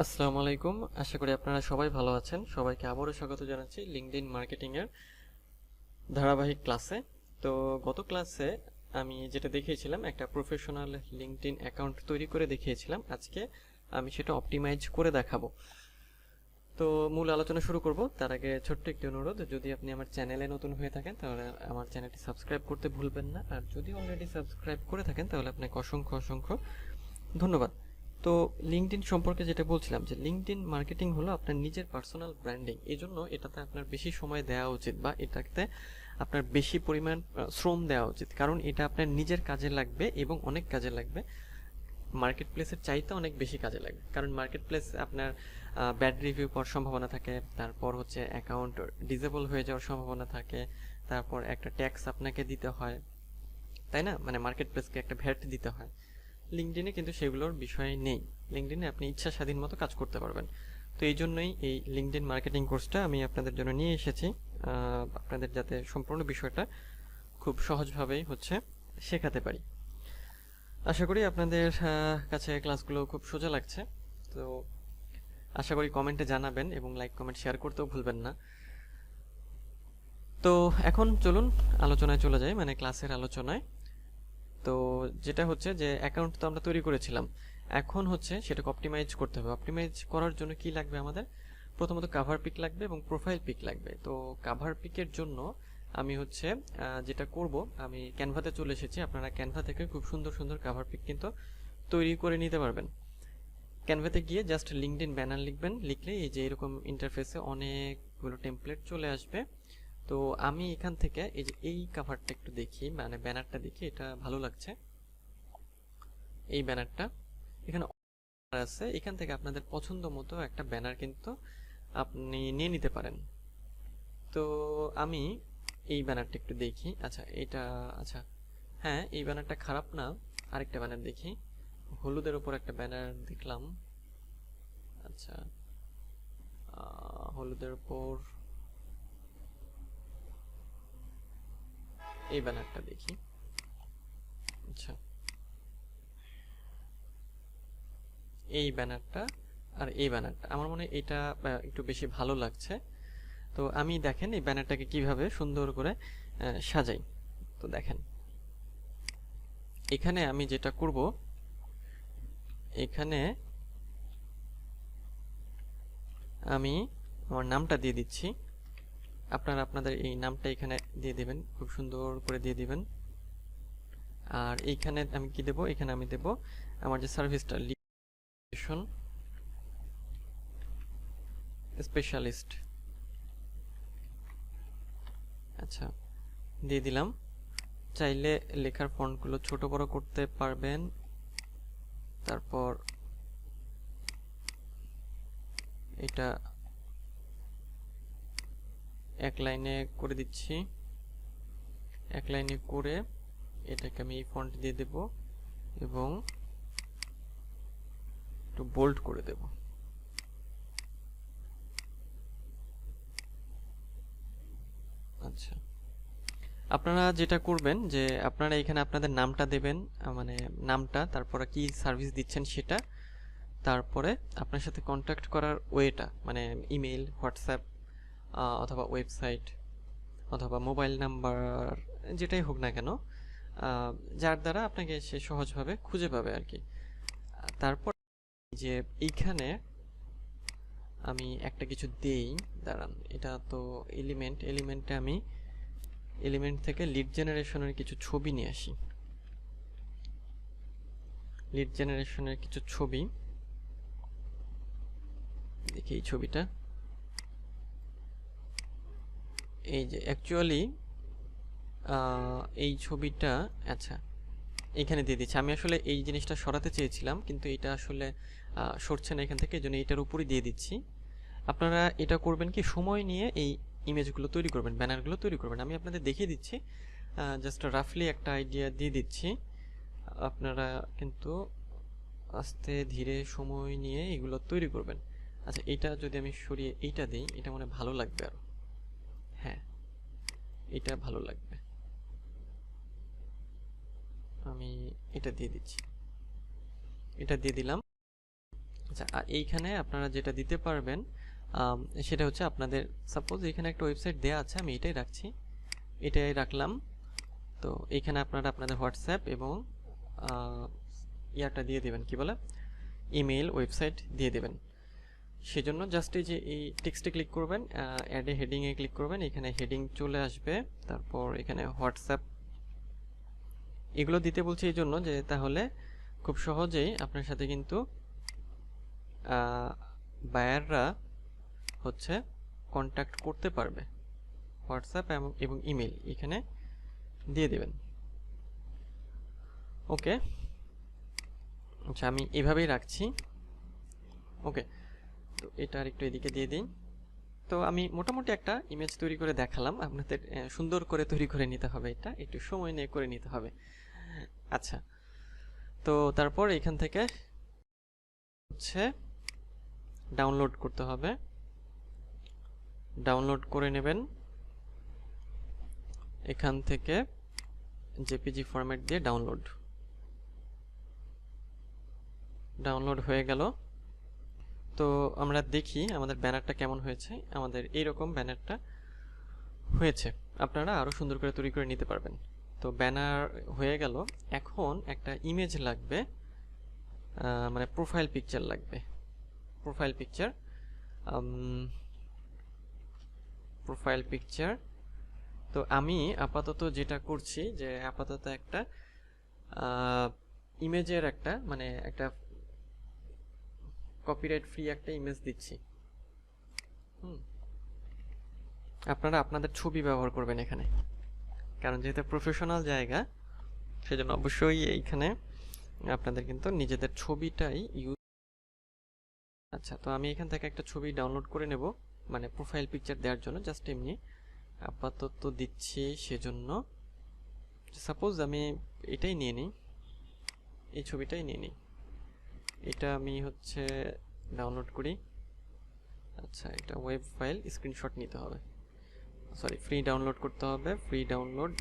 আসসালামু আলাইকুম। আশা করি আপনারা সবাই ভালো আছেন। সবাইকে আবারও স্বাগত জানাচ্ছি লিঙ্কডইন মার্কেটিং এর ধারাবাহিক ক্লাসে। তো গত ক্লাসে আমি যেটা দেখিয়েছিলাম, একটা প্রফেশনাল লিঙ্কডইন অ্যাকাউন্ট তৈরি করে দেখিয়েছিলাম। আজকে আমি সেটা অপটিমাইজ করে দেখাবো। তো মূল আলোচনা শুরু করব তার আগে ছোট্ট একটি অনুরোধ, যদি আপনি আমার চ্যানেলে নতুন হয়ে থাকেন তাহলে আমার চ্যানেলটি সাবস্ক্রাইব করতে ভুলবেন না, আর যদি অলরেডি সাবস্ক্রাইব করে থাকেন তাহলে আপনাকে অসংখ্য অসংখ্য ধন্যবাদ। তো লিঙ্কডইন সম্পর্কে যেটা বলছিলাম, যে লিঙ্কডইন মার্কেটিং হলো আপনার নিজের পার্সোনাল ব্র্যান্ডিং। এজন্য এটাতে আপনার বেশি সময় দেওয়া উচিত, বা এটাতে আপনার বেশি পরিমাণ শ্রম দেওয়া উচিত, কারণ এটা আপনার নিজের কাজে লাগবে এবং অনেক কাজে লাগবে। মার্কেট প্লেসের চাইতে অনেক বেশি কাজে লাগবে, কারণ মার্কেট প্লেস আপনার ব্যাড রিভিউ পাওয়ার সম্ভাবনা থাকে, তারপর হচ্ছে অ্যাকাউন্ট ডিসেবল হয়ে যাওয়ার সম্ভাবনা থাকে, তারপর একটা ট্যাক্স আপনাকে দিতে হয়, তাই না? মানে মার্কেট প্লেসকে একটা ভ্যাট দিতে হয়। লিঙ্কডইনে কিন্তু সেগুলোর বিষয় নেই। লিঙ্কডইনে আপনি ইচ্ছা স্বাধীন মতো কাজ করতে পারবেন। তো এই জন্যই এই লিঙ্কডইন মার্কেটিং কোর্সটা আমি আপনাদের জন্য নিয়ে এসেছি, আপনাদের যাতে সম্পূর্ণ বিষয়টা খুব সহজভাবেই হচ্ছে শেখাতে পারি। আশা করি আপনাদের কাছে ক্লাসগুলো খুব সোজা লাগছে। তো আশা করি কমেন্টে জানাবেন এবং লাইক কমেন্ট শেয়ার করতেও ভুলবেন না। তো এখন চলুন আলোচনায় চলে যাই, মানে ক্লাসের আলোচনায়। তো যেটা হচ্ছে যে অ্যাকাউন্ট তো আমরা তৈরি করেছিলাম, এখন হচ্ছে সেটাকে অপটিমাইজ করতে হবে। অপটিমাইজ করার জন্য কি লাগবে আমাদের? প্রথমত কাভার পিক লাগবে এবং প্রোফাইল পিক লাগবে। তো কাভার পিকের জন্য আমি হচ্ছে যেটা করব, আমি ক্যানভাতে চলে এসেছি। আপনারা ক্যানভা থেকে খুব সুন্দর সুন্দর কাভার পিক কিন্তু তৈরি করে নিতে পারবেন। ক্যানভাতে গিয়ে জাস্ট লিঙ্কডইন ব্যানার লিখবেন, লিখলে এই যে এরকম ইন্টারফেসে অনেকগুলো টেমপ্লেট চলে আসবে। তো আমি এখান থেকে এই যে এই কাভারটা একটু দেখি, মানে ব্যানারটা দেখি, এটা ভালো লাগছে। এই ব্যানারটা এখানে আছে, এখান থেকে আপনাদের পছন্দ মতো একটা ব্যানার কিন্তু আপনি নিয়ে নিতে পারেন। তো আমি এই ব্যানারটা একটু দেখি। আচ্ছা, এটা, আচ্ছা হ্যাঁ, এই ব্যানারটা খারাপ না। আরেকটা ব্যানার দেখি। হলুদের উপর একটা ব্যানার দেখলাম। আচ্ছা, হলুদের উপর এই ব্যানারটা দেখি। আচ্ছা, এই ব্যানারটা আর এই ব্যানারটা আমার মনে হয় এটা একটু বেশি ভালো লাগছে। তো আমি দেখেন এই ব্যানারটাকে কিভাবে সুন্দর করে সাজাই। তো দেখেন এখানে আমি যেটা করব, এখানে আমি আমার নামটা দিয়ে দিচ্ছি। আপনারা আপনাদের এই নামটা এখানে দিয়ে দিবেন, খুব সুন্দর করে দিয়ে দিবেন। আর এইখানে আমি কি দেব? এখানে আমি দেব আমার যে সার্ভিসটা, লিগেশন স্পেশালিস্ট। আচ্ছা, দিয়ে দিলাম। চাইলে লেখার ফন্টগুলো ছোট বড় করতে পারবেন। তারপর এটা এক লাইনে করে দিচ্ছি। এক লাইনে করে এটাকে আমি এই ফন্ট দিয়ে দেব এবং একটু বোল্ড করে দেব। আচ্ছা, আপনারা যেটা করবেন যে আপনারা এখানে আপনাদের নামটা দেবেন, মানে নামটা, তারপরে কি সার্ভিস দিচ্ছেন সেটা, তারপরে আপনার সাথে কন্ট্যাক্ট করার ওয়েটা, মানে ইমেল, হোয়াটসঅ্যাপ অথবা ওয়েবসাইট অথবা মোবাইল নাম্বার, যেটাই হোক না কেন, যার দ্বারা আপনাকে সে সহজভাবে খুঁজে পাবে আর কি। তারপর যে এইখানে আমি একটা কিছু দেই, দাঁড়ান, এটা তো এলিমেন্টে আমি এলিমেন্ট থেকে লিড জেনারেশনের কিছু ছবি নিয়ে আসি। লিড জেনারেশনের কিছু ছবি দেখি, এই ছবিটা, এই যে অ্যাকচুয়ালি এই ছবিটা, আচ্ছা এখানে দিয়ে দিচ্ছি। আমি আসলে এই জিনিসটা সরাতে চেয়েছিলাম, কিন্তু এটা আসলে সরছে না এখান থেকে, এই জন্য এটার উপরই দিয়ে দিচ্ছি। আপনারা এটা করবেন কি, সময় নিয়ে এই ইমেজগুলো তৈরি করবেন, ব্যানারগুলো তৈরি করবেন। আমি আপনাদের দেখিয়ে দিচ্ছি, জাস্ট রাফলি একটা আইডিয়া দিয়ে দিচ্ছি। আপনারা কিন্তু আস্তে ধীরে সময় নিয়ে এগুলো তৈরি করবেন। আচ্ছা, এটা যদি আমি সরিয়ে এইটা দিই, এটা মনে ভালো লাগবে আরো। হ্যাঁ, এটা ভালো লাগবে। আমি এটা দিয়ে দিচ্ছি, এটা দিয়ে দিলাম। আচ্ছা, এইখানে আপনারা যেটা দিতে পারবেন সেটা হচ্ছে আপনাদের, সাপোজ এখানে একটা ওয়েবসাইট দেওয়া আছে, আমি এটাই রাখছি, এটাই রাখলাম। তো এইখানে আপনারা আপনাদের হোয়াটসঅ্যাপ এবং ইয়াটা দিয়ে দেবেন, কি বলে, ইমেল, ওয়েবসাইট দিয়ে দেবেন। সেজন্য জাস্ট এই যে এই টেক্সটে ক্লিক করবেন, অ্যাডে হেডিংয়ে ক্লিক করবেন, এখানে হেডিং চলে আসবে, তারপর এখানে হোয়াটসঅ্যাপ, এগুলো দিতে বলছি এই জন্য যে তাহলে খুব সহজেই আপনার সাথে কিন্তু বায়াররা হচ্ছে কন্ট্যাক্ট করতে পারবে। হোয়াটসঅ্যাপ এবং ইমেল এখানে দিয়ে দেবেন। ওকে, আচ্ছা আমি এভাবেই রাখছি। ওকে, তো এটা আর একটু এদিকে দিয়ে দিই। তো আমি মোটামুটি একটা ইমেজ তৈরি করে দেখালাম আপনাদের, সুন্দর করে তৈরি করে নিতে হবে, এটা একটু সময় নিয়ে করে নিতে হবে। আচ্ছা, তো তারপর এখান থেকে হচ্ছে ডাউনলোড করতে হবে, ডাউনলোড করে নেবেন এখান থেকে জেপিজি ফরম্যাট দিয়ে। ডাউনলোড হয়ে গেল। তো আমরা দেখি আমাদের ব্যানারটা কেমন হয়েছে। আমাদের এইরকম ব্যানারটা হয়েছে, আপনারা আরও সুন্দর করে তৈরি করে নিতে পারবেন। তো ব্যানার হয়ে গেল, এখন একটা ইমেজ লাগবে, মানে প্রোফাইল পিকচার লাগবে। Profile picture. তো আমি আপাতত যেটা করছি যে আপাতত একটা ইমেজের একটা, মানে একটা কপিরাইট ফ্রি একটা ইমেজ দিচ্ছি। আপনারা আপনাদের ছবি ব্যবহার করবেন এখানে, কারণ যেহেতু প্রফেশনাল জায়গা, সেজন্য অবশ্যই এইখানে আপনাদের কিন্তু নিজেদের ছবিটাই ইউজ। আচ্ছা, তো আমি এখান থেকে একটা ছবি ডাউনলোড করে নেব, মানে প্রোফাইল পিকচার দেওয়ার জন্য, জাস্ট এমনি আপাতত দিচ্ছি। সেজন্য সাপোজ আমি এটাই নিয়ে নিই, এই ছবিটাই নিয়ে নিই, এটা আমি হচ্ছে ডাউনলোড করি। আচ্ছা, এটা ওয়েব ফাইল, স্ক্রিনশট নিতে হবে, সরি ফ্রি ডাউনলোড করতে হবে, free download,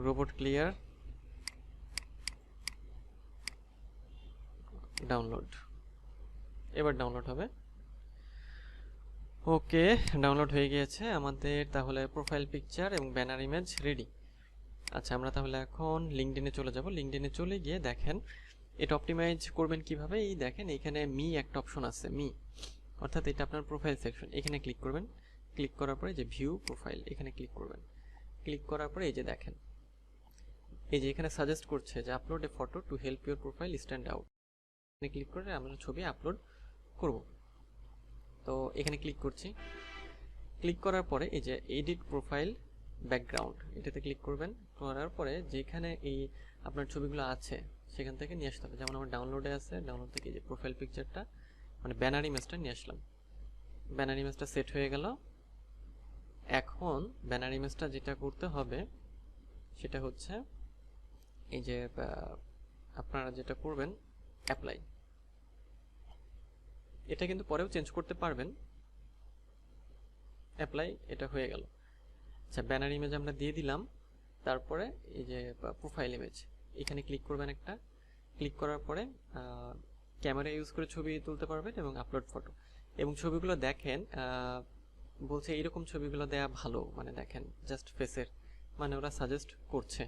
robot clear, download, এবার ডাউনলোড হবে। ওকে, ডাউনলোড হয়ে গিয়েছে আমাদের, তাহলে প্রোফাইল পিকচার এবং ব্যানার ইমেজ রেডি। আচ্ছা, আমরা তাহলে এখন লিঙ্কডইনে চলে যাব। লিঙ্কডইনে চলে গিয়ে দেখেন এটা অপটিমাইজ করবেন কিভাবে। এই দেখেন এখানে মি একটা অপশন আছে, মি অর্থাৎ এটা আপনার প্রোফাইল সেকশন। এখানে ক্লিক করবেন, ক্লিক করার পরে যে ভিউ প্রোফাইল, এখানে ক্লিক করবেন। ক্লিক করার পরে এই যে দেখেন, এই যে এখানে সাজেস্ট করছে যে upload A photo to help your profile stand out. এখানে ক্লিক করে আমরা ছবি আপলোড করব। তো এখানে ক্লিক করছি। ক্লিক করার পরে এই যে এডিট প্রোফাইল ব্যাকগ্রাউন্ড, এটাতে ক্লিক করবেন। করার পরে যেখানে এই আপনার ছবিগুলো আছে সেখান থেকে নিয়ে আসতে হবে। যেমন আমার ডাউনলোডে আছে, ডাউনলোড থেকে এই যে প্রোফাইল পিকচারটা, মানে ব্যানার ইমেজটা নিয়ে আসলাম। ব্যানার ইমেজটা সেট হয়ে গেল। এখন ব্যানার ইমেজটা যেটা করতে হবে সেটা হচ্ছে এই যে আপনারা যেটা করবেন অ্যাপ্লাই, এটা কিন্তু পরেও চেঞ্জ করতে পারবেন। অ্যাপ্লাই, এটা হয়ে গেল। আচ্ছা, ব্যানার ইমেজ আমরা দিয়ে দিলাম। তারপরে এই যে প্রোফাইল ইমেজ, এখানে ক্লিক করবেন একটা। ক্লিক করার পরে ক্যামেরা ইউজ করে ছবি তুলতে পারবেন এবং আপলোড ফটো। এবং ছবিগুলো দেখেন বলছে এইরকম ছবিগুলো দেয়া ভালো, মানে দেখেন জাস্ট ফেসের, মানে ওরা সাজেস্ট করছে।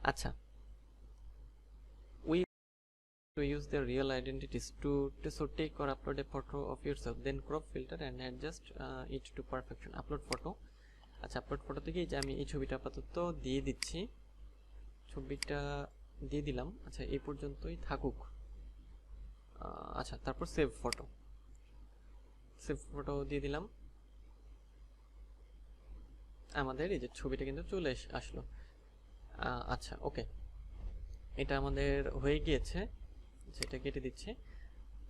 আচ্ছা, we to use their real identities to so take or upload a photo of yourself, then crop, filter and adjust it to perfection. Upload photo। আচ্ছা, আপলোড ফটো থেকে যে আমি এই ছবিটা আপাতত দিয়ে দিচ্ছি, ছবিটা দিয়ে দিলাম। আচ্ছা, এই পর্যন্তই থাকুক। আচ্ছা, তারপর সেভ ফটো দিয়ে দিলাম। আমাদের এই যে ছবিটা কিন্তু চলে আসলো। আচ্ছা, ওকে, এটা আমাদের হয়ে গিয়েছে, সেটা কেটে দিচ্ছি।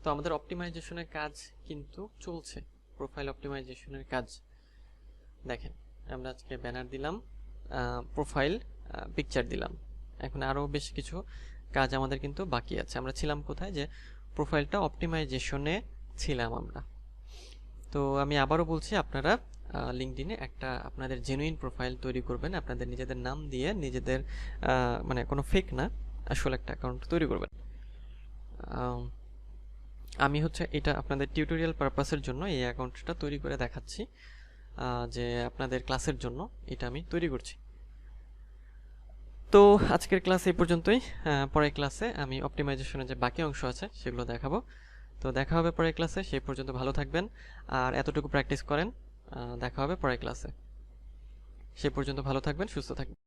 তো আমাদের অপটিমাইজেশনের কাজ কিন্তু চলছে, প্রোফাইল অপটিমাইজেশনের কাজ। দেখেন আমরা আজকে ব্যানার দিলাম, প্রোফাইল পিকচার দিলাম, এখন আরও বেশ কিছু কাজ আমাদের কিন্তু বাকি আছে। আমরা ছিলাম কোথায়, যে প্রোফাইলটা অপটিমাইজেশনে ছিলাম আমরা। তো আমি আবারও বলছি, আপনারা লিঙ্কডইনে একটা আপনাদের জেনুইন প্রোফাইল তৈরি করবেন, আপনাদের নিজেদের নাম দিয়ে, নিজেদের মানে কোনো ফেক না, আসলে একটা অ্যাকাউন্ট তৈরি করবেন। আম, আমি হচ্ছে এটা আপনাদের টিউটোরিয়াল পারপাসের জন্য এই অ্যাকাউন্টটা তৈরি করে দেখাচ্ছি, যে আপনাদের ক্লাসের জন্য এটা আমি তৈরি করছি। তো আজকের ক্লাস এই পর্যন্তই। পরের ক্লাসে আমি অপটিমাইজেশনের যে বাকি অংশ আছে সেগুলো দেখাবো। তো দেখা হবে পরের ক্লাসে, সেই পর্যন্ত ভালো থাকবেন আর এতটুকু প্র্যাকটিস করেন। দেখা হবে পরের ক্লাসে, সেই পর্যন্ত ভালো থাকবেন, সুস্থ থাকবেন।